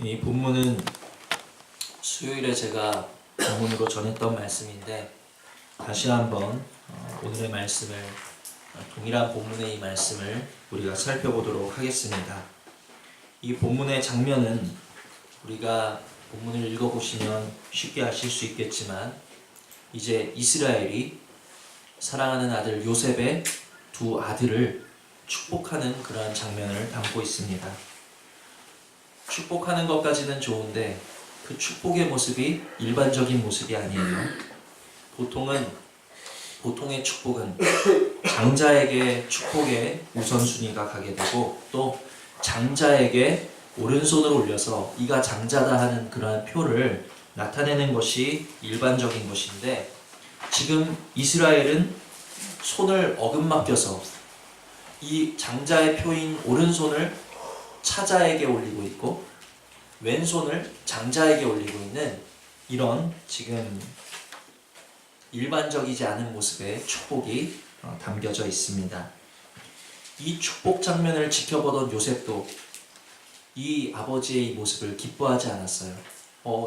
이 본문은 수요일에 제가 본문으로 전했던 말씀인데 다시 한번 오늘의 말씀을 동일한 본문의 이 말씀을 우리가 살펴보도록 하겠습니다. 이 본문의 장면은 우리가 본문을 읽어보시면 쉽게 아실 수 있겠지만 이제 이스라엘이 사랑하는 아들 요셉의 두 아들을 축복하는 그러한 장면을 담고 있습니다. 축복하는 것까지는 좋은데 그 축복의 모습이 일반적인 모습이 아니에요. 보통의 축복은 장자에게 축복의 우선순위가 가게 되고 또 장자에게 오른손을 올려서 이가 장자다 하는 그러한 표를 나타내는 것이 일반적인 것인데 지금 이스라엘은 손을 어긋맡겨서 이 장자의 표인 오른손을 차자에게 올리고 있고 왼손을 장자에게 올리고 있는 이런 지금 일반적이지 않은 모습의 축복이 담겨져 있습니다. 이 축복 장면을 지켜보던 요셉도 이 아버지의 이 모습을 기뻐하지 않았어요.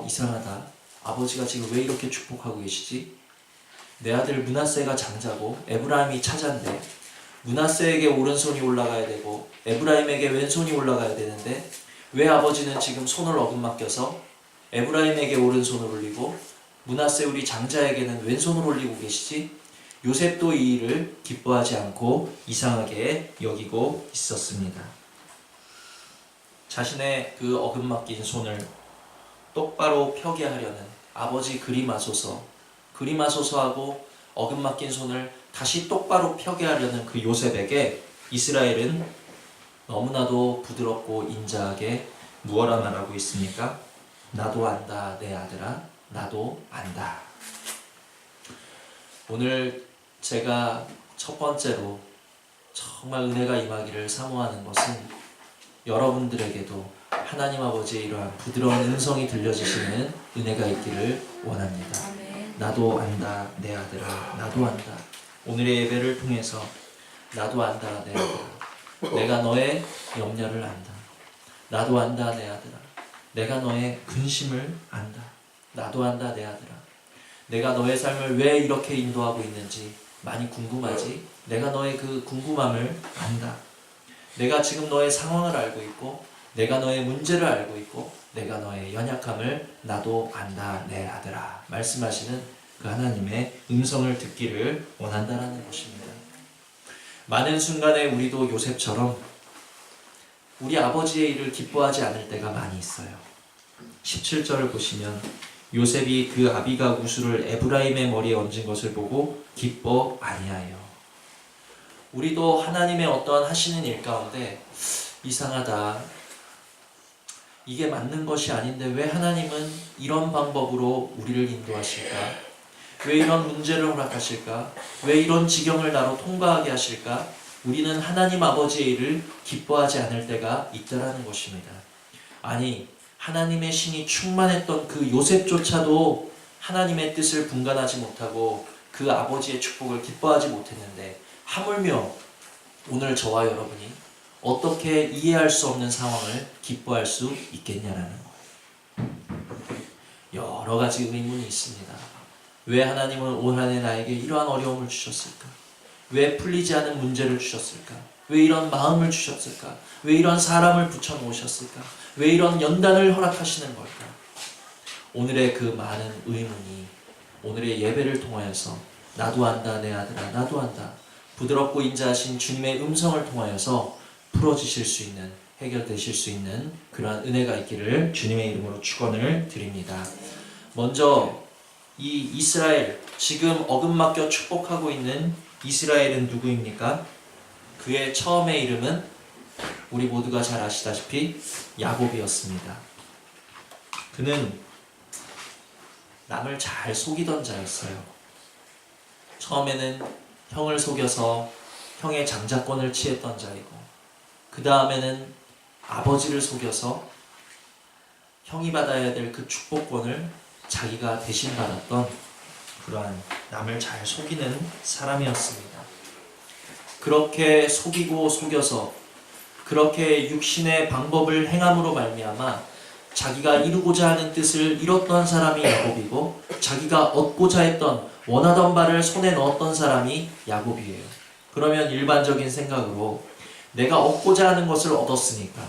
이상하다. 아버지가 지금 왜 이렇게 축복하고 계시지? 내 아들 므낫세가 장자고 에브라임이 차자인데 므낫세에게 오른손이 올라가야 되고 에브라임에게 왼손이 올라가야 되는데 왜 아버지는 지금 손을 어긋맡겨서 에브라임에게 오른손을 올리고 므낫세 우리 장자에게는 왼손을 올리고 계시지? 요셉도 이 일을 기뻐하지 않고 이상하게 여기고 있었습니다. 자신의 그 어긋맡긴 손을 똑바로 펴게 하려는 아버지 그림하소서 하고 어긋맡긴 손을 다시 똑바로 펴게 하려는 그 요셉에게 이스라엘은 너무나도 부드럽고 인자하게 무엇라 말하고 있습니까? 나도 안다 내 아들아 나도 안다. 오늘 제가 첫 번째로 정말 은혜가 임하기를 사모하는 것은 여러분들에게도 하나님 아버지의 이러한 부드러운 음성이 들려지시는 은혜가 있기를 원합니다. 나도 안다 내 아들아 나도 안다. 오늘의 예배를 통해서 나도 안다 내 아들아 내가 너의 염려를 안다. 나도 안다 내 아들아 내가 너의 근심을 안다. 나도 안다 내 아들아 내가 너의 삶을 왜 이렇게 인도하고 있는지 많이 궁금하지? 내가 너의 그 궁금함을 안다. 내가 지금 너의 상황을 알고 있고 내가 너의 문제를 알고 있고 내가 너의 연약함을 나도 안다 내 아들아 말씀하시는 그 하나님의 음성을 듣기를 원한다는 것입니다. 많은 순간에 우리도 요셉처럼 우리 아버지의 일을 기뻐하지 않을 때가 많이 있어요. 17절을 보시면 요셉이 그 아비가 구슬을 에브라임의 머리에 얹은 것을 보고 기뻐 아니하여. 우리도 하나님의 어떤 하시는 일 가운데 이상하다. 이게 맞는 것이 아닌데 왜 하나님은 이런 방법으로 우리를 인도하실까? 왜 이런 문제를 허락하실까? 왜 이런 지경을 나로 통과하게 하실까? 우리는 하나님 아버지의 일을 기뻐하지 않을 때가 있다라는 것입니다. 아니, 하나님의 신이 충만했던 그 요셉조차도 하나님의 뜻을 분간하지 못하고 그 아버지의 축복을 기뻐하지 못했는데 하물며 오늘 저와 여러분이 어떻게 이해할 수 없는 상황을 기뻐할 수 있겠냐라는 거예요. 여러 가지 의문이 있습니다. 왜 하나님은 올 한 해 나에게 이러한 어려움을 주셨을까? 왜 풀리지 않은 문제를 주셨을까? 왜 이런 마음을 주셨을까? 왜 이런 사람을 붙여놓으셨을까? 왜 이런 연단을 허락하시는 걸까? 오늘의 그 많은 의문이 오늘의 예배를 통하여서 나도 안다 내 아들아 나도 안다 부드럽고 인자하신 주님의 음성을 통하여서 풀어지실 수 있는 해결되실 수 있는 그러한 은혜가 있기를 주님의 이름으로 축원을 드립니다. 먼저 이 이스라엘 지금 어긋맡겨 축복하고 있는 이스라엘은 누구입니까? 그의 처음의 이름은 우리 모두가 잘 아시다시피 야곱이었습니다. 그는 남을 잘 속이던 자였어요. 처음에는 형을 속여서 형의 장자권을 취했던 자이고 그 다음에는 아버지를 속여서 형이 받아야 될 그 축복권을 자기가 대신 받았던 그러한 남을 잘 속이는 사람이었습니다. 그렇게 속이고 속여서 그렇게 육신의 방법을 행함으로 말미암아 자기가 이루고자 하는 뜻을 이뤘던 사람이 야곱이고 자기가 얻고자 했던 원하던 바를 손에 넣었던 사람이 야곱이에요. 그러면 일반적인 생각으로 내가 얻고자 하는 것을 얻었으니까,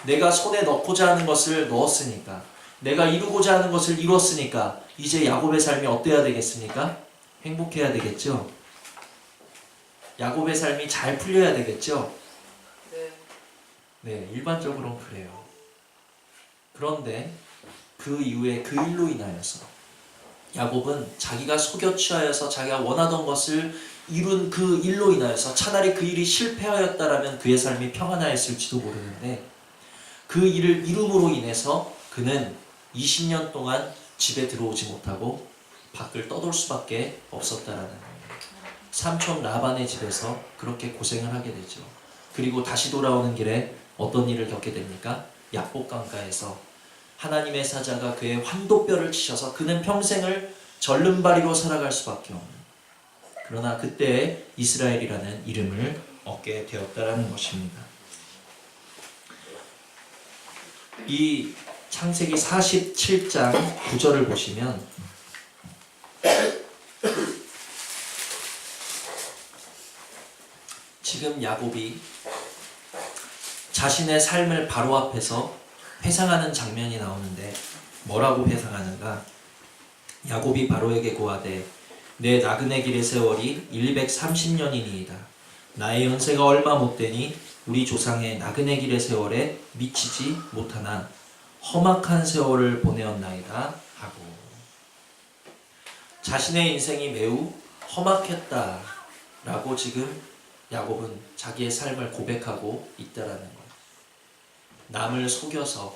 내가 손에 넣고자 하는 것을 넣었으니까, 내가 이루고자 하는 것을 이뤘으니까 이제 야곱의 삶이 어때야 되겠습니까? 행복해야 되겠죠? 야곱의 삶이 잘 풀려야 되겠죠? 네, 일반적으로는 그래요. 그런데 그 이후에 그 일로 인하여서 야곱은 자기가 속여 취하여서 자기가 원하던 것을 이룬 그 일로 인하여서 차라리 그 일이 실패하였다라면 그의 삶이 평안하였을지도 모르는데 그 일을 이룸으로 인해서 그는 20년 동안 집에 들어오지 못하고 밖을 떠돌 수밖에 없었다라는 거예요. 삼촌 라반의 집에서 그렇게 고생을 하게 되죠. 그리고 다시 돌아오는 길에 어떤 일을 겪게 됩니까? 약복 강가에서 하나님의 사자가 그의 환도뼈를 치셔서 그는 평생을 절름발이로 살아갈 수밖에 없는, 그러나 그때 이스라엘이라는 이름을 얻게 되었다라는 것입니다. 이 창세기 47장 9절을 보시면 지금 야곱이 자신의 삶을 바로 앞에서 회상하는 장면이 나오는데 뭐라고 회상하는가? 야곱이 바로에게 고하되 내 나그네 길의 세월이 130년이니이다. 나의 연세가 얼마 못되니 우리 조상의 나그네 길의 세월에 미치지 못하나 험악한 세월을 보내었나이다 하고, 자신의 인생이 매우 험악했다라고 지금 야곱은 자기의 삶을 고백하고 있다라는 거예요. 남을 속여서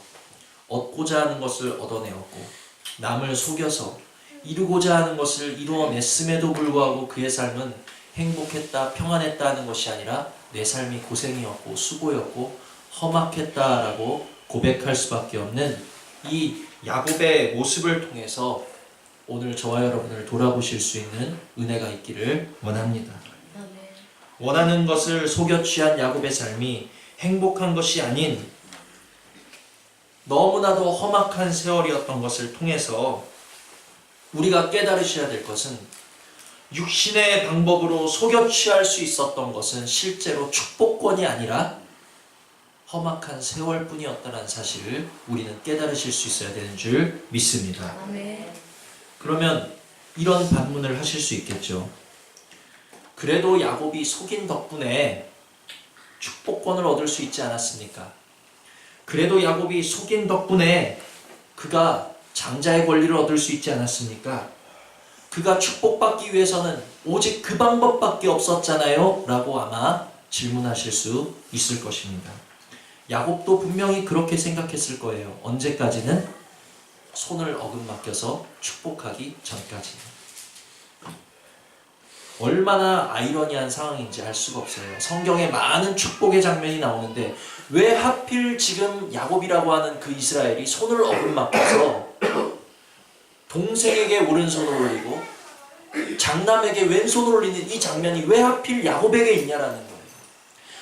얻고자 하는 것을 얻어내었고 남을 속여서 이루고자 하는 것을 이루어냈음에도 불구하고 그의 삶은 행복했다, 평안했다 하는 것이 아니라 내 삶이 고생이었고 수고였고 험악했다라고 고백할 수밖에 없는 이 야곱의 모습을 통해서 오늘 저와 여러분을 돌아보실 수 있는 은혜가 있기를 원합니다. 원하는 것을 속여 취한 야곱의 삶이 행복한 것이 아닌 너무나도 험악한 세월이었던 것을 통해서 우리가 깨달으셔야 될 것은 육신의 방법으로 속여 취할 수 있었던 것은 실제로 축복권이 아니라 험악한 세월뿐이었다는 사실을 우리는 깨달으실 수 있어야 되는 줄 믿습니다. 그러면 이런 반문을 하실 수 있겠죠. 그래도 야곱이 속인 덕분에 축복권을 얻을 수 있지 않았습니까? 그래도 야곱이 속인 덕분에 그가 장자의 권리를 얻을 수 있지 않았습니까? 그가 축복받기 위해서는 오직 그 방법밖에 없었잖아요? 라고 아마 질문하실 수 있을 것입니다. 야곱도 분명히 그렇게 생각했을 거예요. 언제까지는? 손을 어긋맡겨서 축복하기 전까지. 얼마나 아이러니한 상황인지 알 수가 없어요. 성경에 많은 축복의 장면이 나오는데 왜 하필 지금 야곱이라고 하는 그 이스라엘이 손을 어긋맡겨서 동생에게 오른손을 올리고 장남에게 왼손을 올리는 이 장면이 왜 하필 야곱에게 있냐라는 거예요.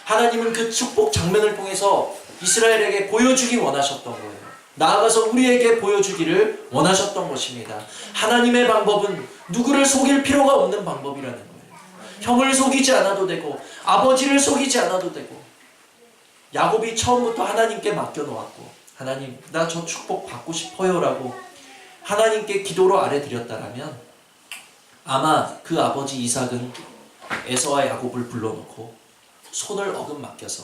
하나님은 그 축복 장면을 통해서 이스라엘에게 보여주기 원하셨던 거예요. 나아가서 우리에게 보여주기를 원하셨던 것입니다. 하나님의 방법은 누구를 속일 필요가 없는 방법이라는 거예요. 형을 속이지 않아도 되고 아버지를 속이지 않아도 되고, 야곱이 처음부터 하나님께 맡겨놓았고 하나님 나 저 축복 받고 싶어요 라고 하나님께 기도로 아뢰드렸다라면 아마 그 아버지 이삭은 에서와 야곱을 불러놓고 손을 어긋맡겨서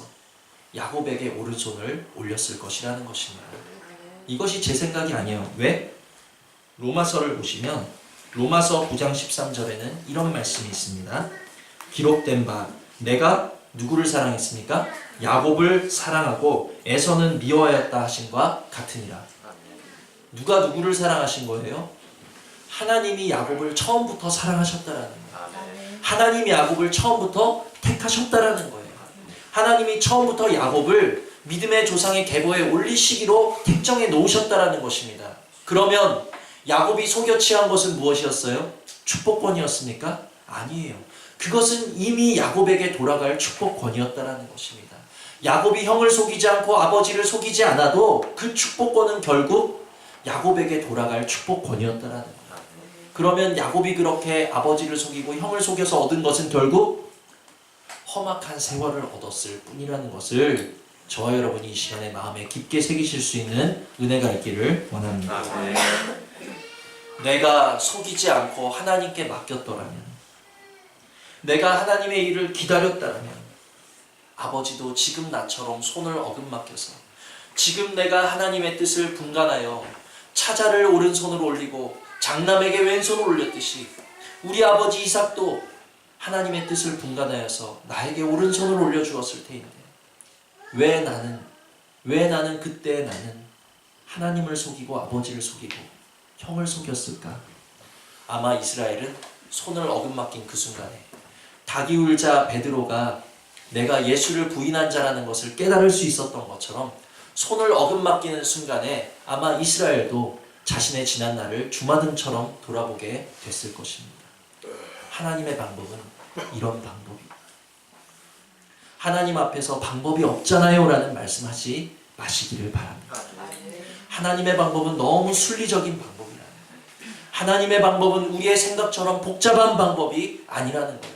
야곱에게 오른손을 올렸을 것이라는 것입니다. 이것이 제 생각이 아니에요. 왜? 로마서를 보시면 로마서 9장 13절에는 이런 말씀이 있습니다. 기록된 바 내가 누구를 사랑했습니까? 야곱을 사랑하고 에서는 미워하였다 하신과 같으니라. 누가 누구를 사랑하신 거예요? 하나님이 야곱을 처음부터 사랑하셨다라는 거예요. 하나님이 야곱을 처음부터 택하셨다라는 거예요. 하나님이 처음부터 야곱을 믿음의 조상의 계보에 올리시기로 택정해 놓으셨다라는 것입니다. 그러면 야곱이 속여 취한 것은 무엇이었어요? 축복권이었습니까? 아니에요. 그것은 이미 야곱에게 돌아갈 축복권이었다라는 것입니다. 야곱이 형을 속이지 않고 아버지를 속이지 않아도 그 축복권은 결국 야곱에게 돌아갈 축복권이었다라는 거예요. 그러면 야곱이 그렇게 아버지를 속이고 형을 속여서 얻은 것은 결국 험악한 세월을 얻었을 뿐이라는 것을 저와 여러분이 이 시간에 마음에 깊게 새기실 수 있는 은혜가 있기를 원합니다. 내가 속이지 않고 하나님께 맡겼더라면, 내가 하나님의 일을 기다렸다면 아버지도 지금 나처럼 손을 어긋맡겨서 지금 내가 하나님의 뜻을 분간하여 차자를 오른손으로 올리고 장남에게 왼손을 올렸듯이 우리 아버지 이삭도 하나님의 뜻을 분간하여서 나에게 오른손을 올려주었을 테인데 왜 나는 그때 나는 하나님을 속이고 아버지를 속이고 형을 속였을까? 아마 이스라엘은 손을 어긋맡긴 그 순간에 닭이 울자 베드로가 내가 예수를 부인한 자라는 것을 깨달을 수 있었던 것처럼 손을 어긋맡기는 순간에 아마 이스라엘도 자신의 지난 날을 주마등처럼 돌아보게 됐을 것입니다. 하나님의 방법은 이런 방법입니다. 하나님 앞에서 방법이 없잖아요 라는 말씀하지 마시기를 바랍니다. 하나님의 방법은 너무 순리적인 방법이라는 거예요. 하나님의 방법은 우리의 생각처럼 복잡한 방법이 아니라는 거예요.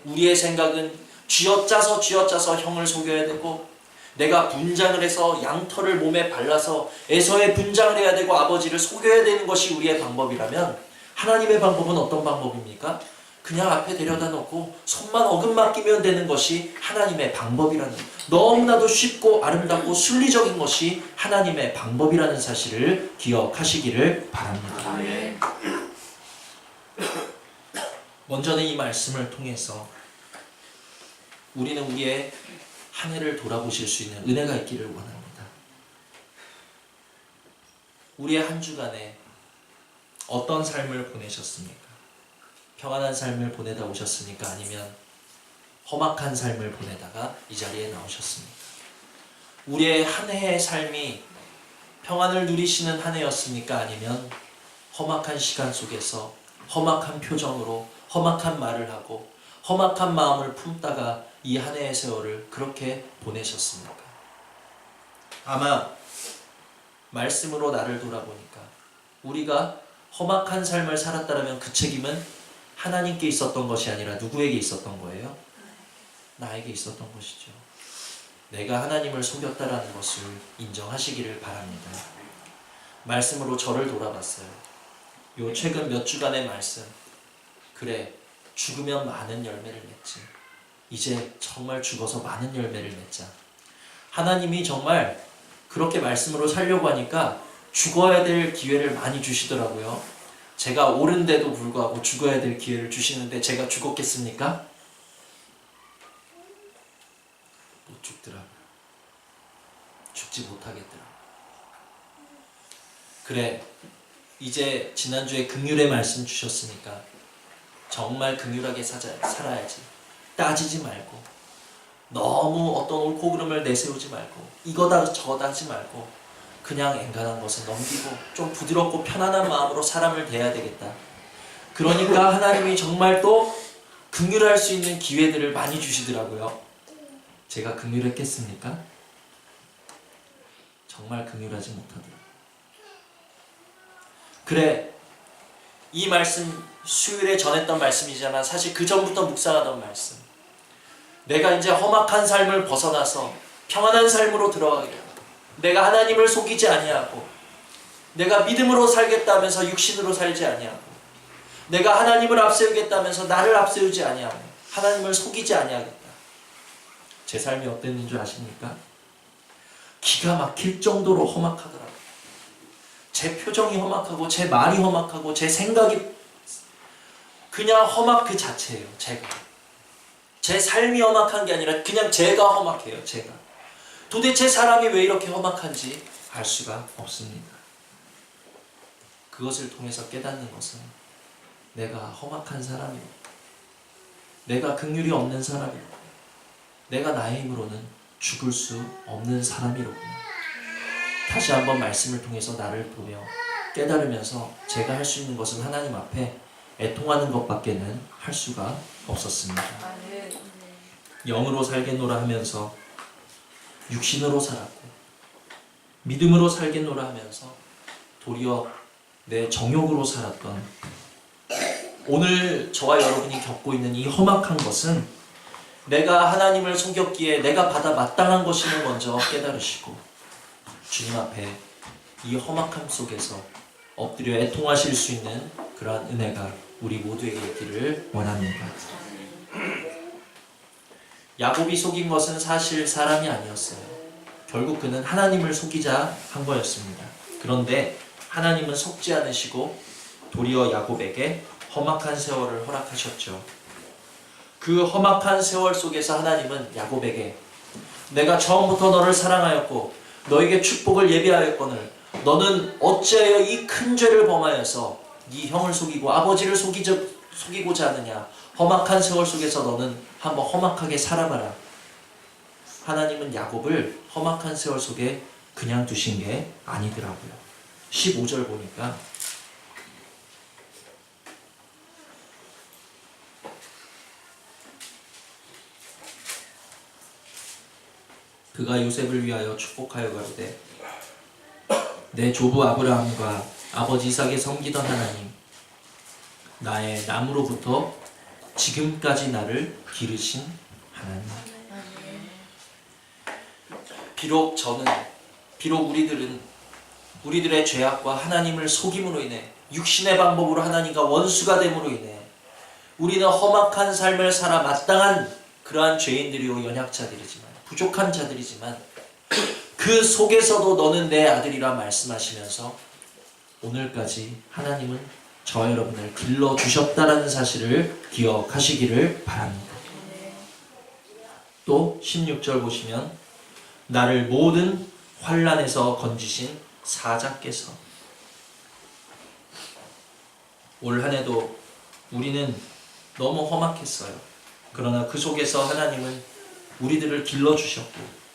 우리의 생각은 쥐어짜서 형을 속여야 되고, 내가 분장을 해서 양털을 몸에 발라서 에서의 분장을 해야 되고 아버지를 속여야 되는 것이 우리의 방법이라면, 하나님의 방법은 어떤 방법입니까? 그냥 앞에 데려다 놓고 손만 어긋맡기면 되는 것이 하나님의 방법이라는 거예요. 너무나도 쉽고 아름답고 순리적인 것이 하나님의 방법이라는 사실을 기억하시기를 바랍니다. 먼저는 이 말씀을 통해서 우리는 우리의 한 해를 돌아보실 수 있는 은혜가 있기를 원합니다. 우리의 한 주간에 어떤 삶을 보내셨습니까? 평안한 삶을 보내다 오셨습니까? 아니면 험악한 삶을 보내다가 이 자리에 나오셨습니까? 우리의 한 해의 삶이 평안을 누리시는 한 해였습니까? 아니면 험악한 시간 속에서 험악한 표정으로 험악한 말을 하고 험악한 마음을 품다가 이 한 해의 세월을 그렇게 보내셨습니까? 아마 말씀으로 나를 돌아보니까 우리가 험악한 삶을 살았다면 그 책임은 하나님께 있었던 것이 아니라 누구에게 있었던 거예요? 나에게 있었던 것이죠. 내가 하나님을 속였다라는 것을 인정하시기를 바랍니다. 말씀으로 저를 돌아봤어요. 요 최근 몇 주간의 말씀. 그래, 죽으면 많은 열매를 맺지. 이제 정말 죽어서 많은 열매를 맺자. 하나님이 정말 그렇게 말씀으로 살려고 하니까 죽어야 될 기회를 많이 주시더라고요. 제가 옳은데도 불구하고 죽어야 될 기회를 주시는데 제가 죽었겠습니까? 못 죽더라고요. 죽지 못하겠더라고요. 그래, 이제 지난주에 긍휼의 말씀 주셨으니까 정말 긍휼하게 살아야지. 따지지 말고 너무 어떤 옳고 그름을 내세우지 말고 이거다 저거다 하지 말고 그냥 엔간한 것은 넘기고 좀 부드럽고 편안한 마음으로 사람을 대해야 되겠다. 그러니까 하나님이 정말 또 긍휼할 수 있는 기회들을 많이 주시더라고요. 제가 긍휼했겠습니까? 정말 긍휼하지 못하더라고요. 그래, 이 말씀 수요일에 전했던 말씀이지만 사실 그 전부터 묵상하던 말씀. 내가 이제 험악한 삶을 벗어나서 평안한 삶으로 들어가기를, 내가 하나님을 속이지 아니하고 내가 믿음으로 살겠다면서 육신으로 살지 아니하고 내가 하나님을 앞세우겠다면서 나를 앞세우지 아니하고 하나님을 속이지 아니하겠다. 제 삶이 어땠는 줄 아십니까? 기가 막힐 정도로 험악하더라고요. 제 표정이 험악하고 제 말이 험악하고 제 생각이 그냥 험악 그 자체예요. 제 삶이 험악한 게 아니라 그냥 제가 험악해요. 제가. 도대체 사람이 왜 이렇게 험악한지 알 수가 없습니다. 그것을 통해서 깨닫는 것은 내가 험악한 사람이고 내가 긍휼이 없는 사람이고 내가 나의 힘으로는 죽을 수 없는 사람이로구나. 다시 한번 말씀을 통해서 나를 보며 깨달으면서 제가 할 수 있는 것은 하나님 앞에 애통하는 것밖에는 할 수가 없었습니다. 영으로 살겠노라 하면서 육신으로 살았고 믿음으로 살겠노라 하면서 도리어 내 정욕으로 살았던 오늘 저와 여러분이 겪고 있는 이 험악한 것은 내가 하나님을 속였기에 내가 받아 마땅한 것임을 먼저 깨달으시고 주님 앞에 이 험악함 속에서 엎드려 애통하실 수 있는 그러한 은혜가 우리 모두에게 있기를 원합니다. 야곱이 속인 것은 사실 사람이 아니었어요. 결국 그는 하나님을 속이자 한 거였습니다. 그런데 하나님은 속지 않으시고 도리어 야곱에게 험악한 세월을 허락하셨죠. 그 험악한 세월 속에서 하나님은 야곱에게 내가 처음부터 너를 사랑하였고 너에게 축복을 예비하였거늘 너는 어찌하여 이 큰 죄를 범하여서 네 형을 속이고 아버지를 속이고자 하느냐. 험악한 세월 속에서 너는 한번 험악하게 살아봐라. 하나님은 야곱을 험악한 세월 속에 그냥 두신 게 아니더라고요. 15절 보니까 그가 요셉을 위하여 축복하여 가로되 내 조부 아브라함과 아버지 이삭에 섬기던 하나님 나의 남으로부터 지금까지 나를 기르신 하나님. 비록 우리들의 죄악과 하나님을 속임으로 인해 육신의 방법으로 하나님과 원수가 됨으로 인해 우리는 험악한 삶을 살아 마땅한 그러한 죄인들이요 연약자들이지만 부족한 자들이지만 그 속에서도 너는 내 아들이라 말씀하시면서 오늘까지 하나님은 저 여러분을 길러주셨다라는 사실을 기억하시기를 바랍니다. 또 16절 보시면 나를 모든 환난에서 건지신 사자께서 올 한해도 우리는 너무 험악했어요. 그러나 그 속에서 하나님은 우리들을 길러주셨고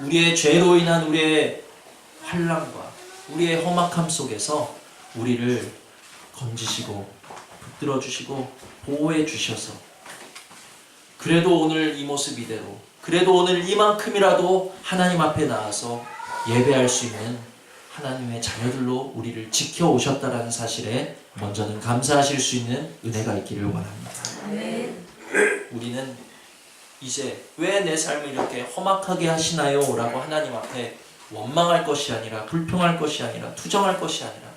우리의 죄로 인한 우리의 환난과 우리의 험악함 속에서 우리를 건지시고 붙들어 주시고 보호해 주셔서 그래도 오늘 이 모습 이대로 그래도 오늘 이만큼이라도 하나님 앞에 나와서 예배할 수 있는 하나님의 자녀들로 우리를 지켜오셨다라는 사실에 먼저는 감사하실 수 있는 은혜가 있기를 원합니다. 우리는 이제 왜 내 삶을 이렇게 험악하게 하시나요? 라고 하나님 앞에 원망할 것이 아니라 불평할 것이 아니라 투정할 것이 아니라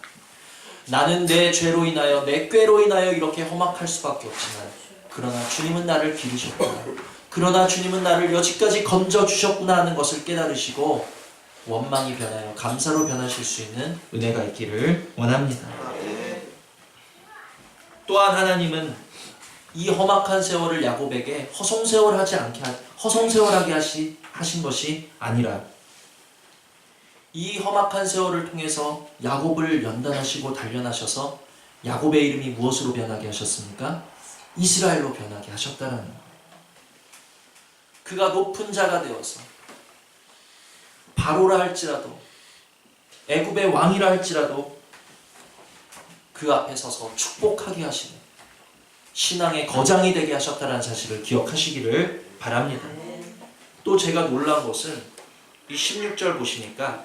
나는 내 죄로 인하여 내 꾀로 인하여 이렇게 험악할 수밖에 없지만 그러나 주님은 나를 기르셨구나. 그러나 주님은 나를 여기까지 건져주셨구나 하는 것을 깨달으시고 원망이 변하여 감사로 변하실 수 있는 은혜가 있기를 원합니다. 또한 하나님은 이 험악한 세월을 야곱에게 허송세월하게 하신 것이 아니라 이 험악한 세월을 통해서 야곱을 연단하시고 단련하셔서 야곱의 이름이 무엇으로 변하게 하셨습니까? 이스라엘로 변하게 하셨다는 거예요. 그가 높은 자가 되어서 바로라 할지라도 애굽의 왕이라 할지라도 그 앞에 서서 축복하게 하시는 신앙의 거장이 되게 하셨다는 사실을 기억하시기를 바랍니다. 또 제가 놀란 것은 이 16절 보시니까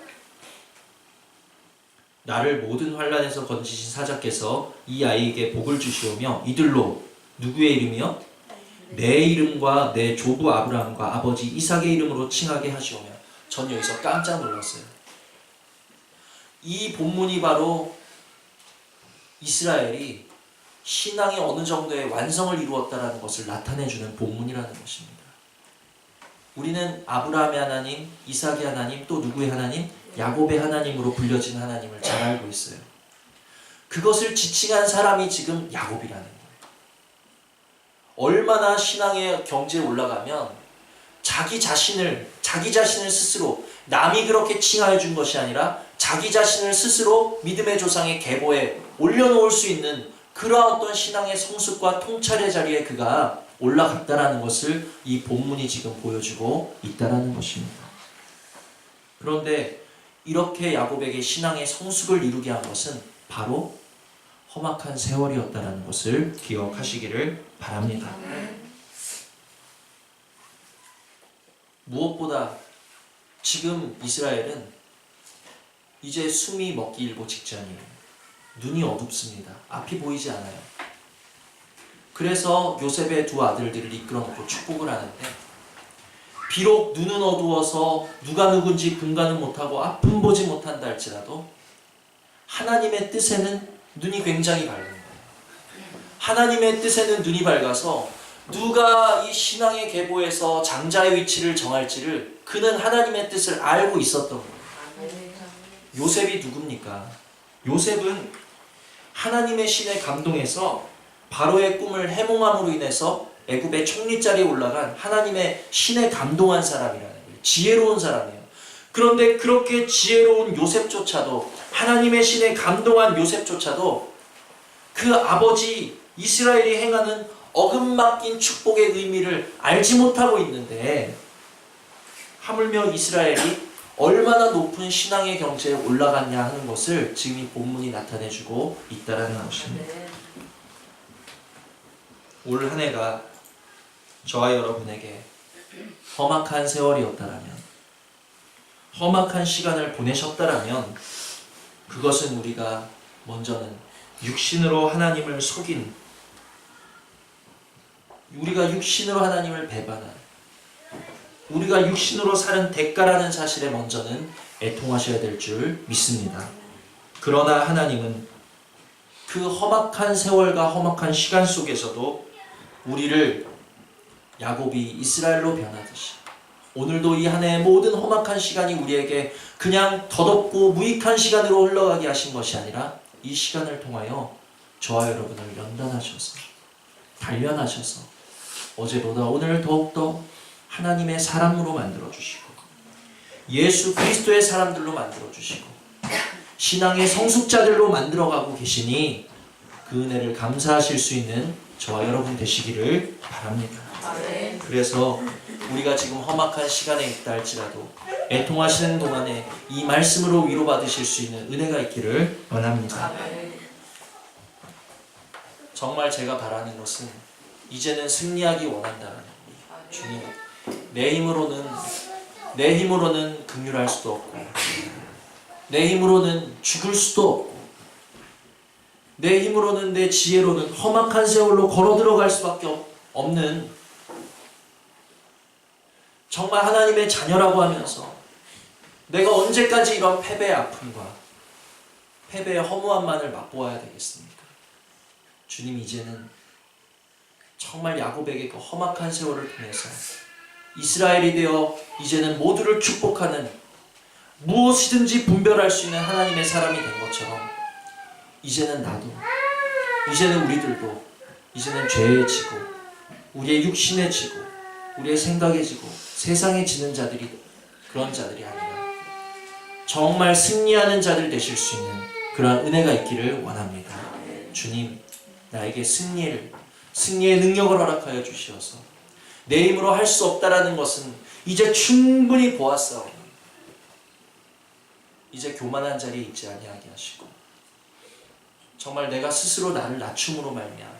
나를 모든 환난에서 건지신 사자께서 이 아이에게 복을 주시오며 이들로 누구의 이름이요? 내 이름과 내 조부 아브라함과 아버지 이삭의 이름으로 칭하게 하시오며 전 여기서 깜짝 놀랐어요. 이 본문이 바로 이스라엘이 신앙이 어느 정도의 완성을 이루었다는 것을 나타내주는 본문이라는 것입니다. 우리는 아브라함의 하나님, 이삭의 하나님, 또 누구의 하나님? 야곱의 하나님으로 불려진 하나님을 잘 알고 있어요. 그것을 지칭한 사람이 지금 야곱이라는 거예요. 얼마나 신앙의 경지에 올라가면 자기 자신을 스스로 남이 그렇게 칭하여 준 것이 아니라 자기 자신을 스스로 믿음의 조상의 계보에 올려놓을 수 있는 그러한 어떤 신앙의 성숙과 통찰의 자리에 그가 올라갔다라는 것을 이 본문이 지금 보여주고 있다라는 것입니다. 그런데 이렇게 야곱에게 신앙의 성숙을 이루게 한 것은 바로 험악한 세월이었다라는 것을 기억하시기를 바랍니다. 무엇보다 지금 이스라엘은 이제 숨이 먹기 일보 직전이에요. 눈이 어둡습니다. 앞이 보이지 않아요. 그래서 요셉의 두 아들들을 이끌어놓고 축복을 하는데, 비록 눈은 어두워서 누가 누군지 분간은 못하고 앞은 보지 못한다 할지라도 하나님의 뜻에는 눈이 굉장히 밝은 거예요. 하나님의 뜻에는 눈이 밝아서 누가 이 신앙의 계보에서 장자의 위치를 정할지를 그는 하나님의 뜻을 알고 있었던 거예요. 요셉이 누굽니까? 요셉은 하나님의 신에 감동해서 바로의 꿈을 해몽함으로 인해서 애굽의 총리 자리에 올라간 하나님의 신에 감동한 사람이라는 거예요. 지혜로운 사람이에요. 그런데 그렇게 지혜로운 요셉조차도, 하나님의 신에 감동한 요셉조차도 그 아버지 이스라엘이 행하는 어긋막힌 축복의 의미를 알지 못하고 있는데, 하물며 이스라엘이 얼마나 높은 신앙의 경지에 올라갔냐 하는 것을 지금 이 본문이 나타내주고 있다는 것입니다. 올 한 해가 저와 여러분에게 험악한 세월이었다라면, 험악한 시간을 보내셨다라면, 그것은 우리가 먼저는 육신으로 하나님을 속인, 우리가 육신으로 하나님을 배반한, 우리가 육신으로 사는 대가라는 사실에 먼저는 애통하셔야 될 줄 믿습니다. 그러나 하나님은 그 험악한 세월과 험악한 시간 속에서도 우리를 야곱이 이스라엘로 변하듯이 오늘도 이 한 해의 모든 험악한 시간이 우리에게 그냥 덧없고 무익한 시간으로 흘러가게 하신 것이 아니라 이 시간을 통하여 저와 여러분을 연단하셔서, 단련하셔서 어제보다 오늘 더욱더 하나님의 사람으로 만들어주시고 예수 그리스도의 사람들로 만들어주시고 신앙의 성숙자들로 만들어가고 계시니 그 은혜를 감사하실 수 있는 저와 여러분 되시기를 바랍니다. 그래서 우리가 지금 험악한 시간에 있다 할지라도 애통하시는 동안에 이 말씀으로 위로받으실 수 있는 은혜가 있기를 원합니다. 정말 제가 바라는 것은 이제는 승리하기 원한다는 거예요. 주님, 내 힘으로는 긍휼할 수도 없고, 내 힘으로는 죽을 수도 없고, 내 힘으로는, 내 지혜로는 험악한 세월로 걸어 들어갈 수밖에 없는, 정말 하나님의 자녀라고 하면서 내가 언제까지 이런 패배의 아픔과 패배의 허무함만을 맛보아야 되겠습니까? 주님, 이제는 정말 야곱에게 그 험악한 세월을 통해서 이스라엘이 되어 이제는 모두를 축복하는, 무엇이든지 분별할 수 있는 하나님의 사람이 된 것처럼 이제는 나도, 이제는 우리들도 이제는 죄에 지고 우리의 육신에 지고 우리의 생각에 지고 세상에 지는 자들이, 그런 자들이 아니라 정말 승리하는 자들 되실 수 있는 그러한 은혜가 있기를 원합니다. 주님, 나에게 승리의 능력을 허락하여 주시어서 내 힘으로 할 수 없다라는 것은 이제 충분히 보았사오니 이제 교만한 자리에 있지 아니하게 하시고 정말 내가 스스로 나를 낮춤으로 말미암아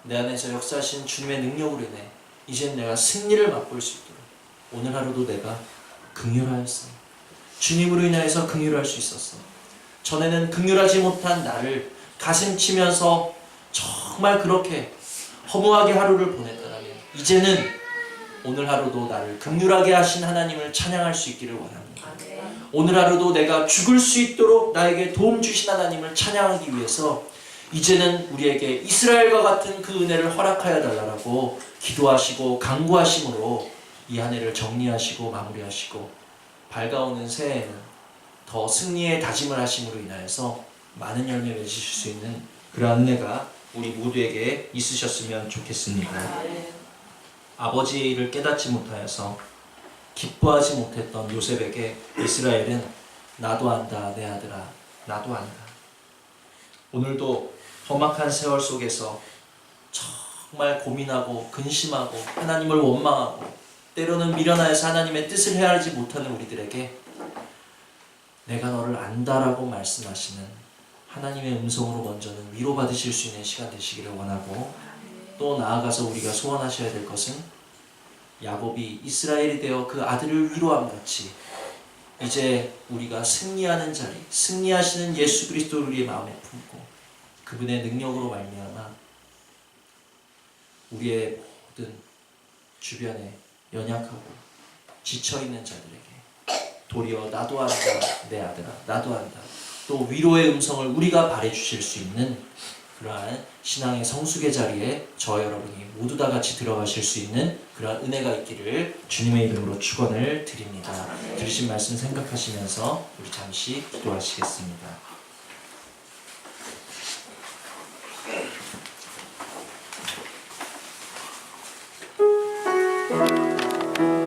내 안에서 역사하신 주님의 능력으로 인해 이제 내가 승리를 맛볼 수 있도록 오늘 하루도 내가 긍휼하였어. 주님으로 인하여서 긍휼할 수 있었어. 전에는 긍휼하지 못한 나를 가슴치면서 정말 그렇게 허무하게 하루를 보냈다면 이제는 오늘 하루도 나를 긍휼하게 하신 하나님을 찬양할 수 있기를 원합니다. 오늘 하루도 내가 죽을 수 있도록 나에게 도움 주신 하나님을 찬양하기 위해서 이제는 우리에게 이스라엘과 같은 그 은혜를 허락하여 달라고 기도하시고 간구하심으로 이 한 해를 정리하시고 마무리하시고 밝아오는 새해에는 더 승리의 다짐을 하심으로 인하여서 많은 열매 맺으실 수 있는 그러한 은혜가 우리 모두에게 있으셨으면 좋겠습니다. 아버지의 일을 깨닫지 못하여서 기뻐하지 못했던 요셉에게 이스라엘은 나도 안다 내 아들아 나도 안다. 오늘도 험악한 세월 속에서 정말 고민하고 근심하고 하나님을 원망하고 때로는 미련하여서 하나님의 뜻을 헤아리지 못하는 우리들에게 내가 너를 안다라고 말씀하시는 하나님의 음성으로 먼저는 위로받으실 수 있는 시간 되시기를 원하고 또 나아가서 우리가 소원하셔야 될 것은 야곱이 이스라엘이 되어 그 아들을 위로함 같이 이제 우리가 승리하는 자리, 승리하시는 예수 그리스도를 우리의 마음에 품고 그분의 능력으로 말미암아 우리의 모든 주변에 연약하고 지쳐있는 자들에게 도리어 나도 한다 내 아들아 나도 한다 또 위로의 음성을 우리가 발해주실 수 있는 그러한 신앙의 성숙의 자리에 저 여러분이 모두 다 같이 들어가실 수 있는 그러한 은혜가 있기를 주님의 이름으로 축원을 드립니다. 들으신 말씀 생각하시면서 우리 잠시 기도하시겠습니다.